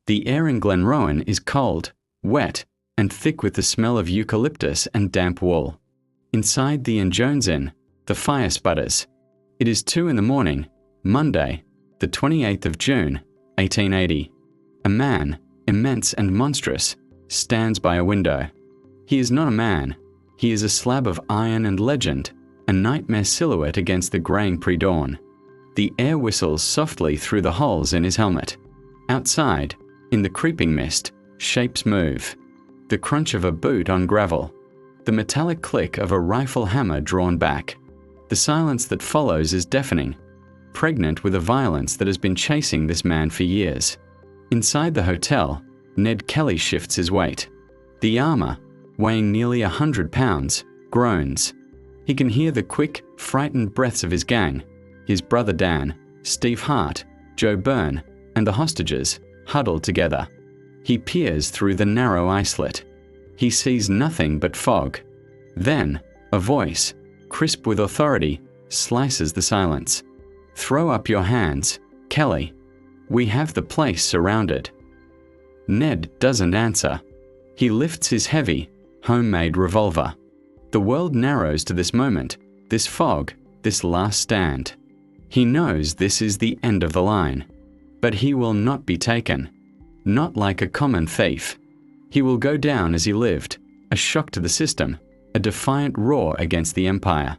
The air in Glenrowan is cold, wet, and thick with the smell of eucalyptus and damp wool. Inside the Ian Jones Inn, the fire sputters. It is 2 in the morning, Monday, the 28th of June, 1880. A man, immense and monstrous, stands by a window. He is not a man. He is a slab of iron and legend, a nightmare silhouette against the greying pre-dawn. The air whistles softly through the holes in his helmet. Outside, in the creeping mist, shapes move. The crunch of a boot on gravel. The metallic click of a rifle hammer drawn back. The silence that follows is deafening, pregnant with a violence that has been chasing this man for years. Inside the hotel, Ned Kelly shifts his weight. The armor, weighing nearly 100 pounds, groans. He can hear the quick, frightened breaths of his gang, his brother Dan, Steve Hart, Joe Byrne, and the hostages, huddled together. He peers through the narrow eye slit. He sees nothing but fog. Then, a voice, crisp with authority, slices the silence. "Throw up your hands, Kelly. We have the place surrounded." Ned doesn't answer. He lifts his heavy, homemade revolver. The world narrows to this moment, this fog, this last stand. He knows this is the end of the line. But he will not be taken. Not like a common thief. He will go down as he lived, a shock to the system, a defiant roar against the empire.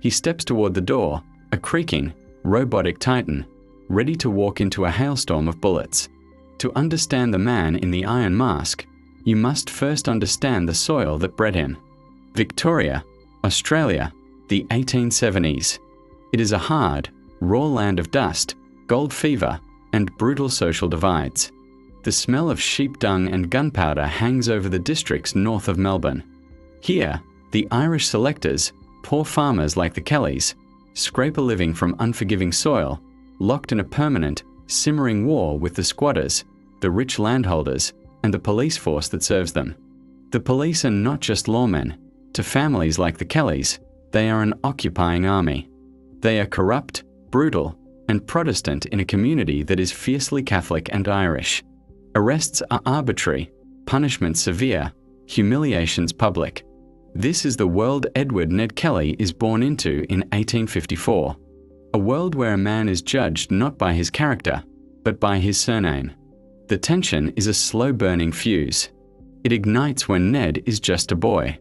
He steps toward the door, a creaking, robotic titan, ready to walk into a hailstorm of bullets. To understand the man in the iron mask, you must first understand the soil that bred him. Victoria, Australia, the 1870s. It is a hard, raw land of dust, gold fever, and brutal social divides. The smell of sheep dung and gunpowder hangs over the districts north of Melbourne. Here, the Irish selectors, poor farmers like the Kellys, scrape a living from unforgiving soil, locked in a permanent, simmering war with the squatters, the rich landholders, and the police force that serves them. The police are not just lawmen. To families like the Kellys, they are an occupying army. They are corrupt, brutal, and Protestant in a community that is fiercely Catholic and Irish. Arrests are arbitrary, punishments severe, humiliations public. This is the world Edward Ned Kelly is born into in 1854. A world where a man is judged not by his character, but by his surname. The tension is a slow-burning fuse. It ignites when Ned is just a boy.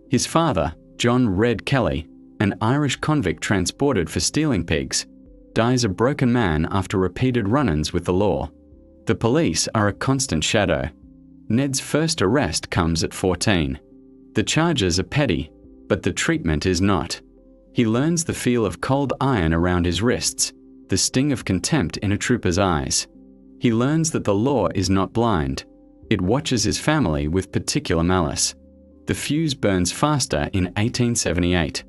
His father, John "Red" Kelly, an Irish convict transported for stealing pigs, dies a broken man after repeated run-ins with the law. The police are a constant shadow. Ned's first arrest comes at 14. The charges are petty, but the treatment is not. He learns the feel of cold iron around his wrists, the sting of contempt in a trooper's eyes. He learns that the law is not blind. It watches his family with particular malice. The fuse burns faster in 1878.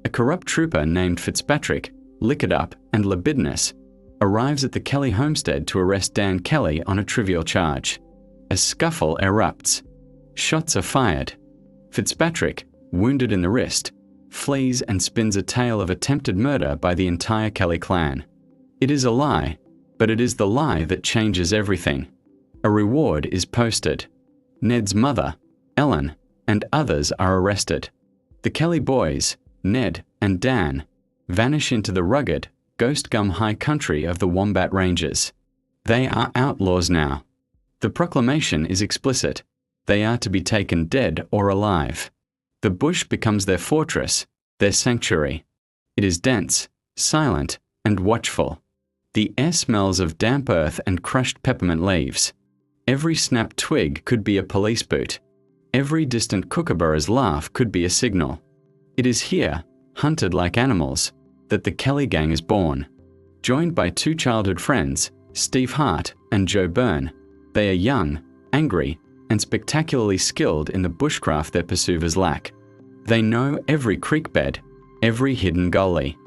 A corrupt trooper named Fitzpatrick, liquored up and libidinous, arrives at the Kelly homestead to arrest Dan Kelly on a trivial charge. A scuffle erupts. Shots are fired. Fitzpatrick, wounded in the wrist, flees and spins a tale of attempted murder by the entire Kelly clan. It is a lie, but it is the lie that changes everything. A reward is posted. Ned's mother, Ellen, and others are arrested. The Kelly boys, Ned and Dan, vanish into the rugged, ghost gum high country of the Wombat Ranges. They are outlaws now. The proclamation is explicit. They are to be taken dead or alive. The bush becomes their fortress, their sanctuary. It is dense, silent, and watchful. The air smells of damp earth and crushed peppermint leaves. Every snapped twig could be a police boot. Every distant kookaburra's laugh could be a signal. It is here, hunted like animals, that the Kelly gang is born. Joined by 2 childhood friends, Steve Hart and Joe Byrne, they are young, angry, and spectacularly skilled in the bushcraft their pursuers lack. They know every creek bed, every hidden gully.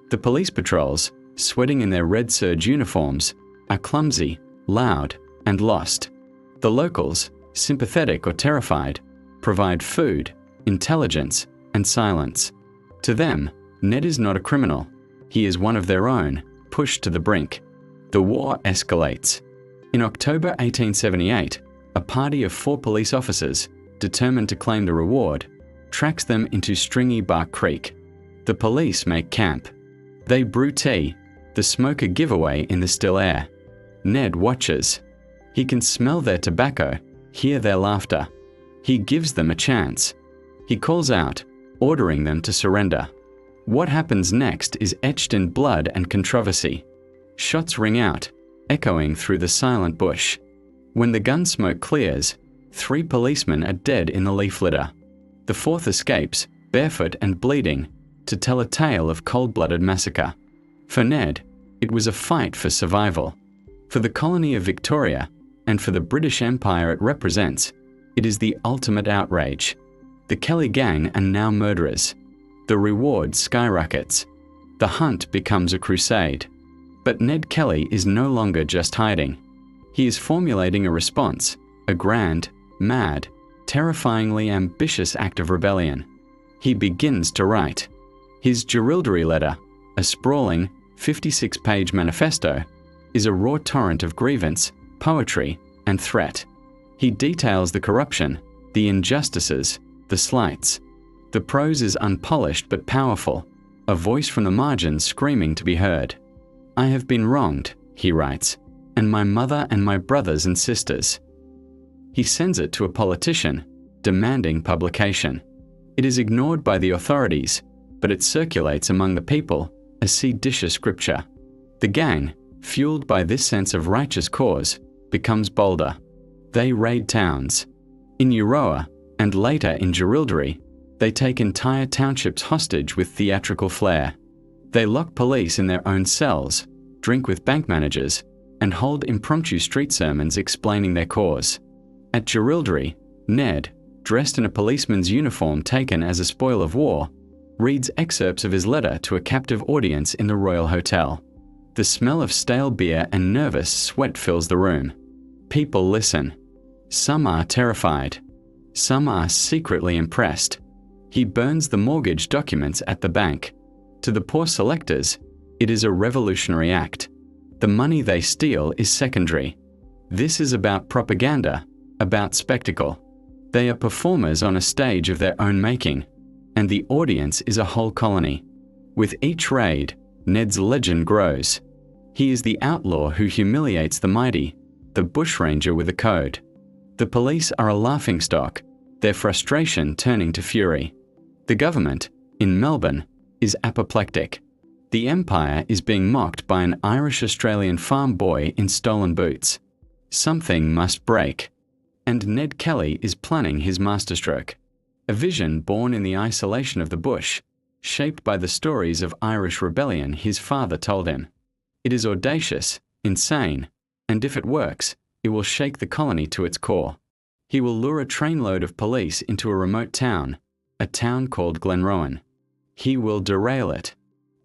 The police patrols, sweating in their red serge uniforms, are clumsy, loud, and lost. The locals, sympathetic or terrified, provide food, intelligence, and silence. To them, Ned is not a criminal. He is one of their own, pushed to the brink. The war escalates. In October 1878, a party of 4 police officers, determined to claim the reward, tracks them into Stringy Bark Creek. The police make camp. They brew tea, the smoke a giveaway in the still air. Ned watches. He can smell their tobacco, hear their laughter. He gives them a chance. He calls out, ordering them to surrender. What happens next is etched in blood and controversy. Shots ring out, echoing through the silent bush. When the gun smoke clears, 3 policemen are dead in the leaf litter. The 4th escapes, barefoot and bleeding, to tell a tale of cold-blooded massacre. For Ned, it was a fight for survival. For the colony of Victoria, and for the British Empire it represents, it is the ultimate outrage. The Kelly gang are now murderers. The reward skyrockets. The hunt becomes a crusade. But Ned Kelly is no longer just hiding. He is formulating a response, a grand, mad, terrifyingly ambitious act of rebellion. He begins to write. His Jerilderie letter, a sprawling, 56-page manifesto, is a raw torrent of grievance, poetry, and threat. He details the corruption, the injustices, the slights. The prose is unpolished but powerful, a voice from the margins screaming to be heard. "I have been wronged," he writes, "and my mother and my brothers and sisters." He sends it to a politician, demanding publication. It is ignored by the authorities, but it circulates among the people as seditious scripture. The gang, fueled by this sense of righteous cause, becomes bolder. They raid towns. In Euroa, and later in Jerilderie, they take entire townships hostage with theatrical flair. They lock police in their own cells, drink with bank managers, and hold impromptu street sermons explaining their cause. At Jerilderie, Ned, dressed in a policeman's uniform taken as a spoil of war, reads excerpts of his letter to a captive audience in the Royal Hotel. The smell of stale beer and nervous sweat fills the room. People listen. Some are terrified. Some are secretly impressed. He burns the mortgage documents at the bank. To the poor selectors, it is a revolutionary act. The money they steal is secondary. This is about propaganda, about spectacle. They are performers on a stage of their own making, and the audience is a whole colony. With each raid, Ned's legend grows. He is the outlaw who humiliates the mighty, the bushranger with a code. The police are a laughingstock, their frustration turning to fury. The government, in Melbourne, is apoplectic. The empire is being mocked by an Irish-Australian farm boy in stolen boots. Something must break. And Ned Kelly is planning his masterstroke. A vision born in the isolation of the bush, shaped by the stories of Irish rebellion his father told him. It is audacious, insane, and if it works, it will shake the colony to its core. He will lure a trainload of police into a remote town, a town called Glenrowan. He will derail it.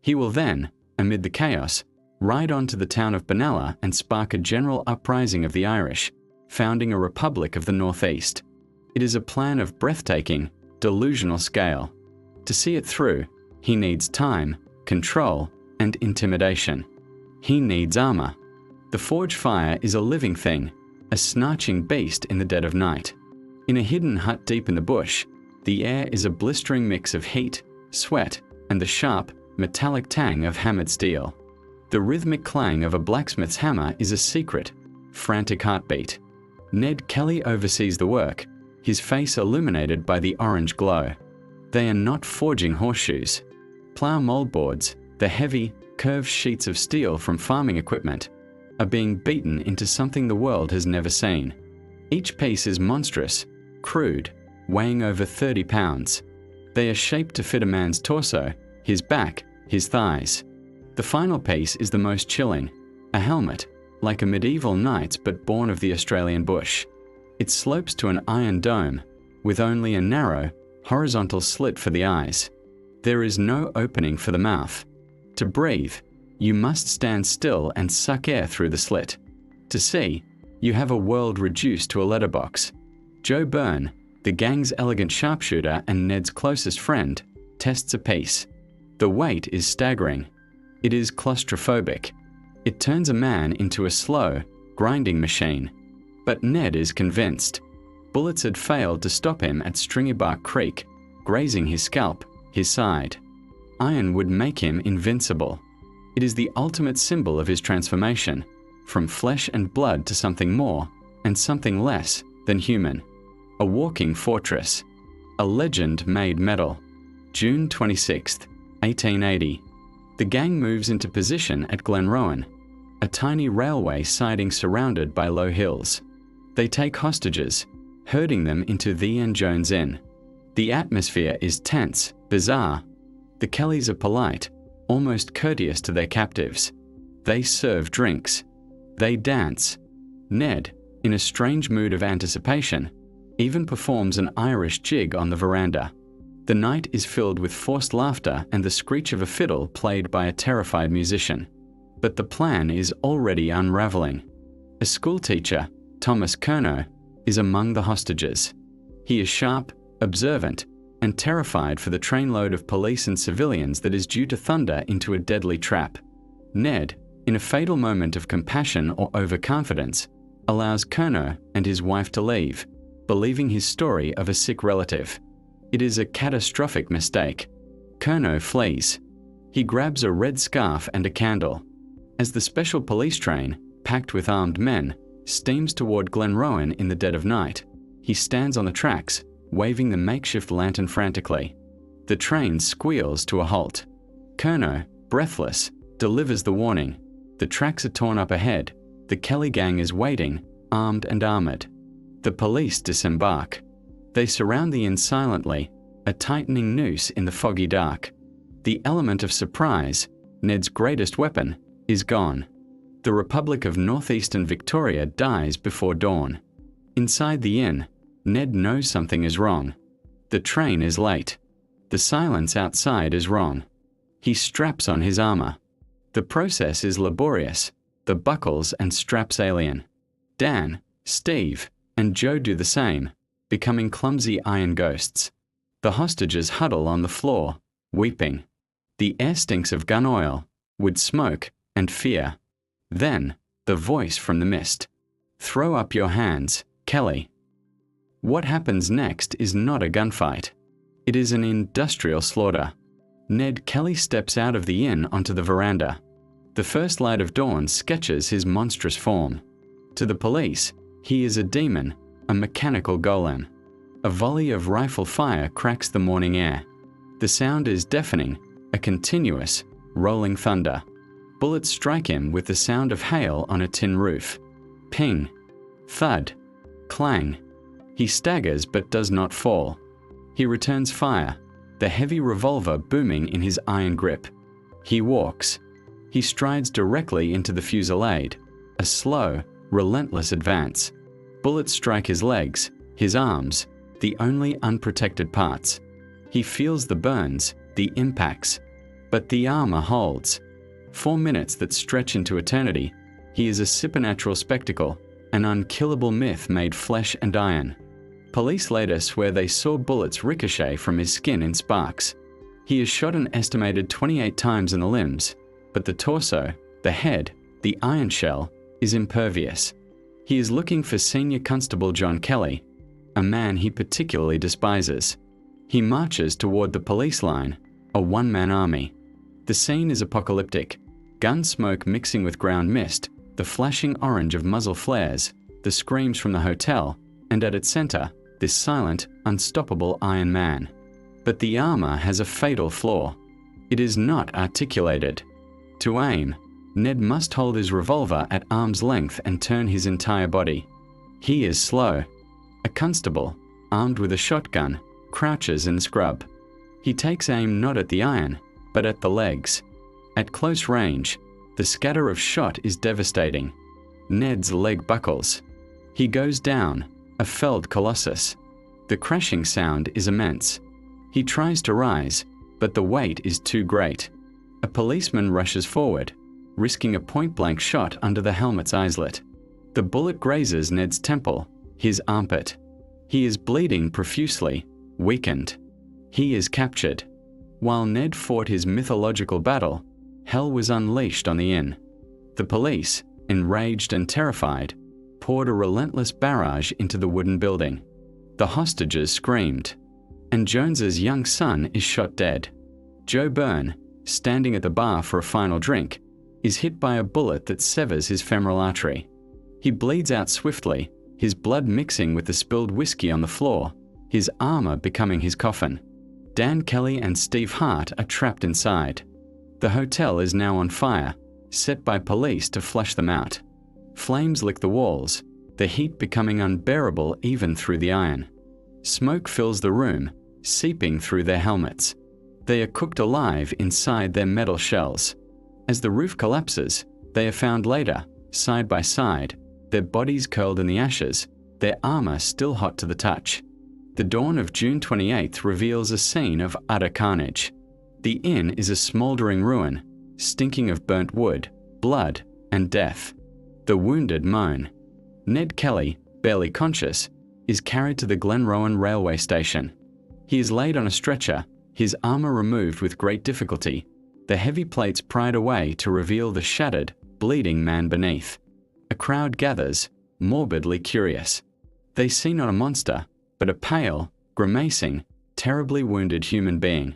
He will then, amid the chaos, ride on to the town of Benalla and spark a general uprising of the Irish, founding a republic of the Northeast. It is a plan of breathtaking, delusional scale. To see it through, he needs time, control, and intimidation. He needs armor. The forge fire is a living thing, a snarching beast in the dead of night. In a hidden hut deep in the bush, the air is a blistering mix of heat, sweat, and the sharp, metallic tang of hammered steel. The rhythmic clang of a blacksmith's hammer is a secret, frantic heartbeat. Ned Kelly oversees the work, his face illuminated by the orange glow. They are not forging horseshoes. Plough moldboards, the heavy, curved sheets of steel from farming equipment, are being beaten into something the world has never seen. Each piece is monstrous, crude, weighing over 30 pounds. They are shaped to fit a man's torso, his back, his thighs. The final piece is the most chilling, a helmet, like a medieval knight's but born of the Australian bush. It slopes to an iron dome, with only a narrow, horizontal slit for the eyes. There is no opening for the mouth. To breathe, you must stand still and suck air through the slit. To see, you have a world reduced to a letterbox. Joe Byrne, the gang's elegant sharpshooter and Ned's closest friend, tests a piece. The weight is staggering. It is claustrophobic. It turns a man into a slow, grinding machine. But Ned is convinced. Bullets had failed to stop him at Stringybark Creek, grazing his scalp, his side. Iron would make him invincible. It is the ultimate symbol of his transformation, from flesh and blood to something more and something less than human. A walking fortress. A legend made metal. June 26, 1880. The gang moves into position at Glenrowan, a tiny railway siding surrounded by low hills. They take hostages, herding them into the and Jones Inn. The atmosphere is tense, bizarre. The Kellys are polite, almost courteous to their captives. They serve drinks. They dance. Ned, in a strange mood of anticipation, even performs an Irish jig on the veranda. The night is filled with forced laughter and the screech of a fiddle played by a terrified musician. But the plan is already unraveling. A schoolteacher, Thomas Curnow, is among the hostages. He is sharp, observant, and terrified for the trainload of police and civilians that is due to thunder into a deadly trap. Ned, in a fatal moment of compassion or overconfidence, allows Curnow and his wife to leave, believing his story of a sick relative. It is a catastrophic mistake. Curnow flees. He grabs a red scarf and a candle. As the special police train, packed with armed men, steams toward Glenrowan in the dead of night, he stands on the tracks, waving the makeshift lantern frantically. The train squeals to a halt. Curnow, breathless, delivers the warning. The tracks are torn up ahead. The Kelly gang is waiting, armed and armored. The police disembark. They surround the inn silently, a tightening noose in the foggy dark. The element of surprise, Ned's greatest weapon, is gone. The Republic of Northeastern Victoria dies before dawn. Inside the inn, Ned knows something is wrong. The train is late. The silence outside is wrong. He straps on his armor. The process is laborious. The buckles and straps alien. Dan, Steve, and Joe do the same, becoming clumsy iron ghosts. The hostages huddle on the floor, weeping. The air stinks of gun oil, wood smoke, and fear. Then, the voice from the mist. Throw up your hands, Kelly. What happens next is not a gunfight. It is an industrial slaughter. Ned Kelly steps out of the inn onto the veranda. The first light of dawn sketches his monstrous form. To the police, he is a demon, a mechanical golem. A volley of rifle fire cracks the morning air. The sound is deafening, a continuous, rolling thunder. Bullets strike him with the sound of hail on a tin roof. Ping, thud, clang. He staggers but does not fall. He returns fire, the heavy revolver booming in his iron grip. He walks. He strides directly into the fusillade, a slow, relentless advance. Bullets strike his legs, his arms, the only unprotected parts. He feels the burns, the impacts. But the armor holds. 4 minutes that stretch into eternity, he is a supernatural spectacle, an unkillable myth made flesh and iron. Police later swear they saw bullets ricochet from his skin in sparks. He is shot an estimated 28 times in the limbs, but the torso, the head, the iron shell, is impervious. He is looking for Senior Constable John Kelly, a man he particularly despises. He marches toward the police line, a one-man army. The scene is apocalyptic. Gun smoke mixing with ground mist, the flashing orange of muzzle flares, the screams from the hotel, and at its center, this silent, unstoppable Iron Man. But the armor has a fatal flaw. It is not articulated. To aim, Ned must hold his revolver at arm's length and turn his entire body. He is slow. A constable, armed with a shotgun, crouches in the scrub. He takes aim not at the iron, but at the legs. At close range, the scatter of shot is devastating. Ned's leg buckles. He goes down, a felled colossus. The crashing sound is immense. He tries to rise, but the weight is too great. A policeman rushes forward, risking a point-blank shot under the helmet's eyelet. The bullet grazes Ned's temple, his armpit. He is bleeding profusely, weakened. He is captured. While Ned fought his mythological battle, hell was unleashed on the inn. The police, enraged and terrified, poured a relentless barrage into the wooden building. The hostages screamed, and Jones's young son is shot dead. Joe Byrne, standing at the bar for a final drink, is hit by a bullet that severs his femoral artery. He bleeds out swiftly, his blood mixing with the spilled whiskey on the floor, his armor becoming his coffin. Dan Kelly and Steve Hart are trapped inside. The hotel is now on fire, set by police to flush them out. Flames lick the walls, the heat becoming unbearable even through the iron. Smoke fills the room, seeping through their helmets. They are cooked alive inside their metal shells. As the roof collapses, they are found later, side by side, their bodies curled in the ashes, their armor still hot to the touch. The dawn of June 28th reveals a scene of utter carnage. The inn is a smouldering ruin, stinking of burnt wood, blood, and death. The wounded moan. Ned Kelly, barely conscious, is carried to the Glenrowan railway station. He is laid on a stretcher, his armor removed with great difficulty, the heavy plates pried away to reveal the shattered, bleeding man beneath. A crowd gathers, morbidly curious. They see not a monster, but a pale, grimacing, terribly wounded human being.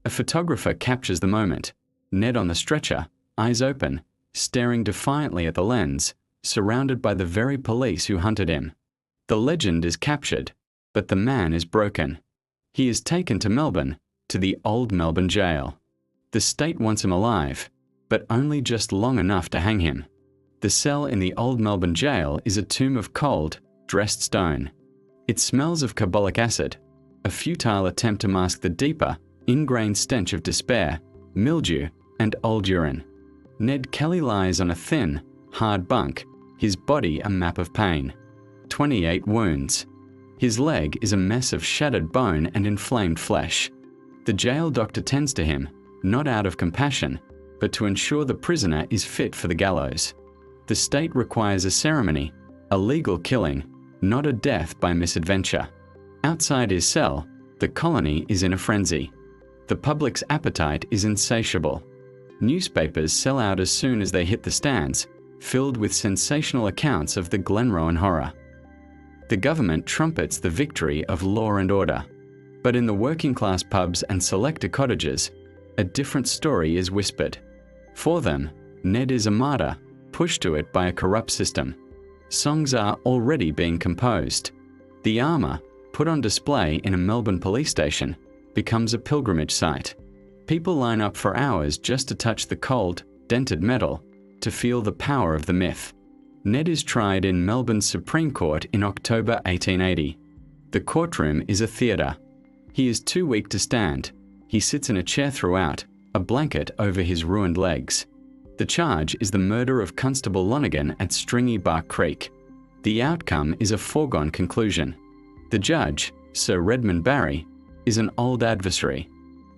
A photographer captures the moment. Ned on the stretcher, eyes open, staring defiantly at the lens, surrounded by the very police who hunted him. The legend is captured, but the man is broken. He is taken to Melbourne, to the old Melbourne Gaol. The state wants him alive, but only just long enough to hang him. The cell in the old Melbourne Gaol is a tomb of cold, dressed stone. It smells of carbolic acid, a futile attempt to mask the deeper, ingrained stench of despair, mildew, and old urine. Ned Kelly lies on a thin, hard bunk, his body a map of pain. 28 wounds. His leg is a mess of shattered bone and inflamed flesh. The jail doctor tends to him, not out of compassion, but to ensure the prisoner is fit for the gallows. The state requires a ceremony, a legal killing, not a death by misadventure. Outside his cell, the colony is in a frenzy. The public's appetite is insatiable. Newspapers sell out as soon as they hit the stands, filled with sensational accounts of the Glenrowan horror. The government trumpets the victory of law and order. But in the working-class pubs and selector cottages, a different story is whispered. For them, Ned is a martyr, pushed to it by a corrupt system. Songs are already being composed. The armor, put on display in a Melbourne police station, becomes a pilgrimage site. People line up for hours just to touch the cold, dented metal, to feel the power of the myth. Ned is tried in Melbourne's Supreme Court in October 1880. The courtroom is a theatre. He is too weak to stand. He sits in a chair throughout, a blanket over his ruined legs. The charge is the murder of Constable Lonergan at Stringy Bark Creek. The outcome is a foregone conclusion. The judge, Sir Redmond Barry, is an old adversary.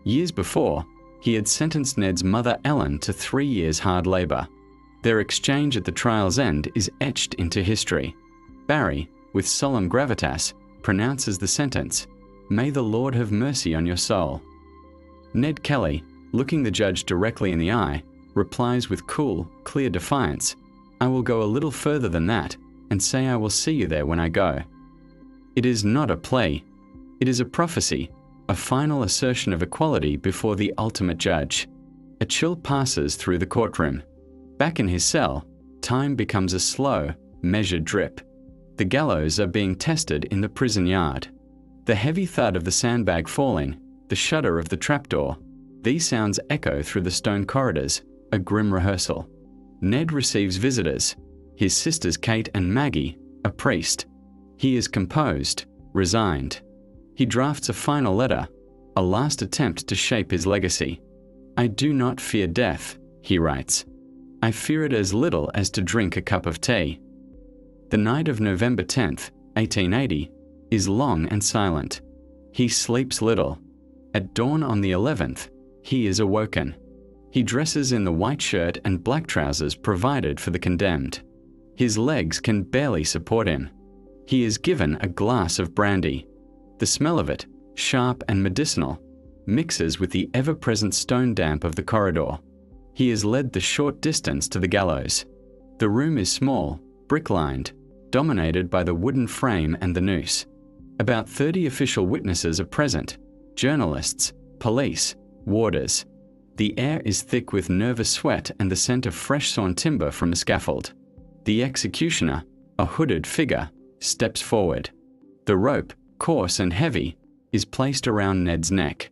Years before, he had sentenced Ned's mother Ellen to 3 years hard labour. Their exchange at the trial's end is etched into history. Barry, with solemn gravitas, pronounces the sentence, "May the Lord have mercy on your soul." Ned Kelly, looking the judge directly in the eye, replies with cool, clear defiance, "I will go a little further than that and say I will see you there when I go." It is not a plea. It is a prophecy, a final assertion of equality before the ultimate judge. A chill passes through the courtroom. Back in his cell, time becomes a slow, measured drip. The gallows are being tested in the prison yard. The heavy thud of the sandbag falling, the shudder of the trapdoor, these sounds echo through the stone corridors, a grim rehearsal. Ned receives visitors, his sisters Kate and Maggie, a priest. He is composed, resigned. He drafts a final letter, a last attempt to shape his legacy. "I do not fear death," he writes. "I fear it as little as to drink a cup of tea." The night of November 10th, 1880, is long and silent. He sleeps little. At dawn on the 11th, he is awoken. He dresses in the white shirt and black trousers provided for the condemned. His legs can barely support him. He is given a glass of brandy. The smell of it, sharp and medicinal, mixes with the ever-present stone damp of the corridor. He is led the short distance to the gallows. The room is small, brick-lined, dominated by the wooden frame and the noose. About 30 official witnesses are present: journalists, police, warders. The air is thick with nervous sweat and the scent of fresh sawn timber from a scaffold. The executioner, a hooded figure, steps forward. The rope, coarse and heavy, is placed around Ned's neck,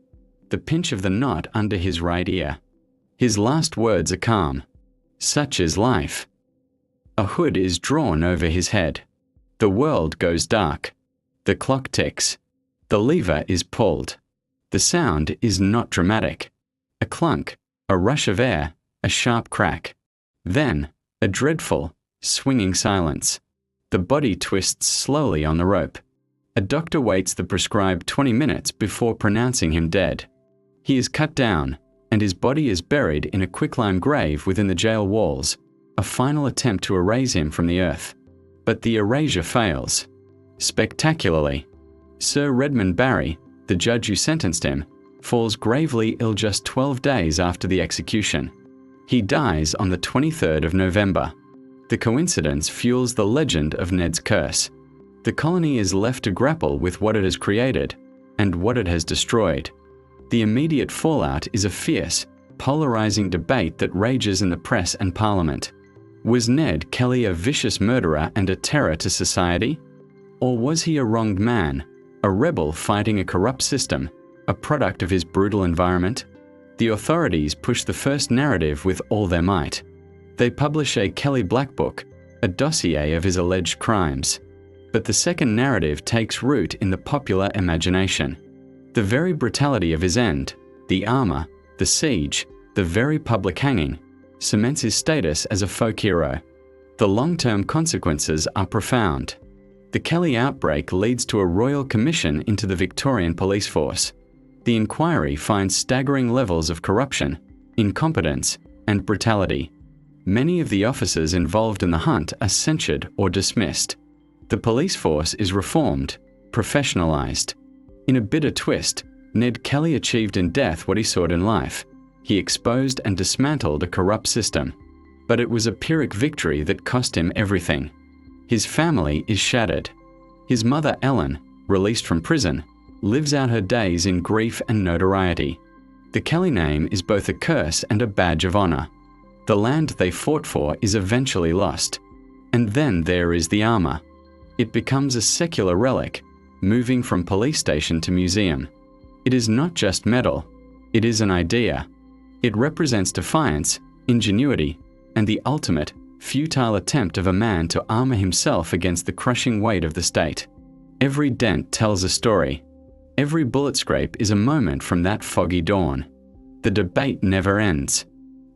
the pinch of the knot under his right ear. His last words are calm. Such is life. A hood is drawn over his head. The world goes dark. The clock ticks. The lever is pulled. The sound is not dramatic. A clunk, a rush of air, a sharp crack. Then, a dreadful, swinging silence. The body twists slowly on the rope. A doctor waits the prescribed 20 minutes before pronouncing him dead. He is cut down, and his body is buried in a quicklime grave within the jail walls, a final attempt to erase him from the earth. But the erasure fails. Spectacularly. Sir Redmond Barry, the judge who sentenced him, falls gravely ill just 12 days after the execution. He dies on the 23rd of November. The coincidence fuels the legend of Ned's curse. The colony is left to grapple with what it has created and what it has destroyed. The immediate fallout is a fierce, polarizing debate that rages in the press and Parliament. Was Ned Kelly a vicious murderer and a terror to society? Or was he a wronged man, a rebel fighting a corrupt system, a product of his brutal environment? The authorities push the first narrative with all their might. They publish a Kelly Black Book, a dossier of his alleged crimes. But the second narrative takes root in the popular imagination. The very brutality of his end, the armor, the siege, the very public hanging, cements his status as a folk hero. The long-term consequences are profound. The Kelly outbreak leads to a royal commission into the Victorian police force. The inquiry finds staggering levels of corruption, incompetence, and brutality. Many of the officers involved in the hunt are censured or dismissed. The police force is reformed, professionalized. In a bitter twist, Ned Kelly achieved in death what he sought in life. He exposed and dismantled a corrupt system. But it was a Pyrrhic victory that cost him everything. His family is shattered. His mother Ellen, released from prison, lives out her days in grief and notoriety. The Kelly name is both a curse and a badge of honor. The land they fought for is eventually lost. And then there is the armor. It becomes a secular relic, moving from police station to museum. It is not just metal, it is an idea. It represents defiance, ingenuity, and the ultimate, futile attempt of a man to armor himself against the crushing weight of the state. Every dent tells a story. Every bullet scrape is a moment from that foggy dawn. The debate never ends.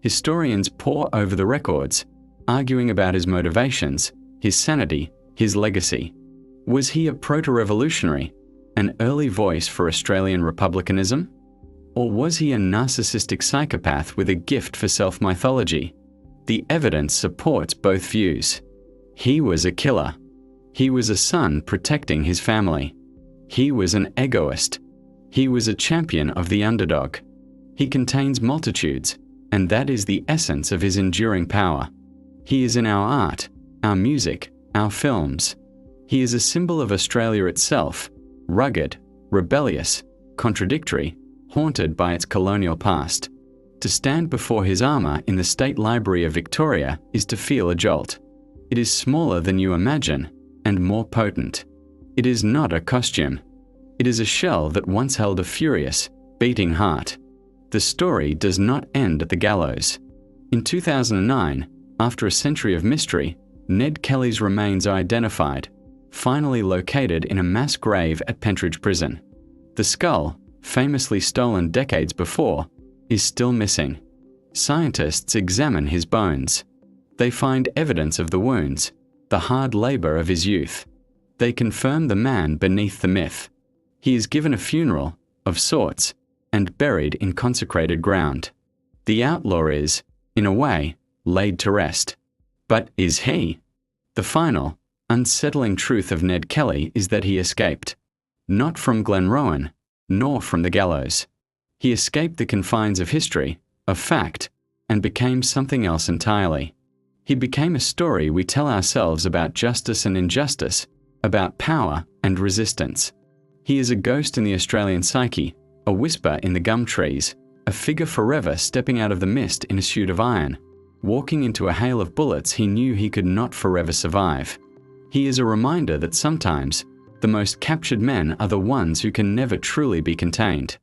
Historians pore over the records, arguing about his motivations, his sanity, his legacy. Was he a proto-revolutionary, an early voice for Australian republicanism? Or was he a narcissistic psychopath with a gift for self-mythology? The evidence supports both views. He was a killer. He was a son protecting his family. He was an egoist. He was a champion of the underdog. He contains multitudes, and that is the essence of his enduring power. He is in our art, our music, our films. He is a symbol of Australia itself, rugged, rebellious, contradictory, haunted by its colonial past. To stand before his armor in the State Library of Victoria is to feel a jolt. It is smaller than you imagine, and more potent. It is not a costume. It is a shell that once held a furious, beating heart. The story does not end at the gallows. In 2009, after a century of mystery, Ned Kelly's remains are identified, finally located in a mass grave at Pentridge Prison. The skull, famously stolen decades before, is still missing. Scientists examine his bones. They find evidence of the wounds, the hard labor of his youth. They confirm the man beneath the myth. He is given a funeral, of sorts, and buried in consecrated ground. The outlaw is, in a way, laid to rest. But is he? The final, unsettling truth of Ned Kelly is that he escaped. Not from Glenrowan, nor from the gallows. He escaped the confines of history, of fact, and became something else entirely. He became a story we tell ourselves about justice and injustice, about power and resistance. He is a ghost in the Australian psyche, a whisper in the gum trees, a figure forever stepping out of the mist in a suit of iron, walking into a hail of bullets he knew he could not forever survive. He is a reminder that sometimes the most captured men are the ones who can never truly be contained.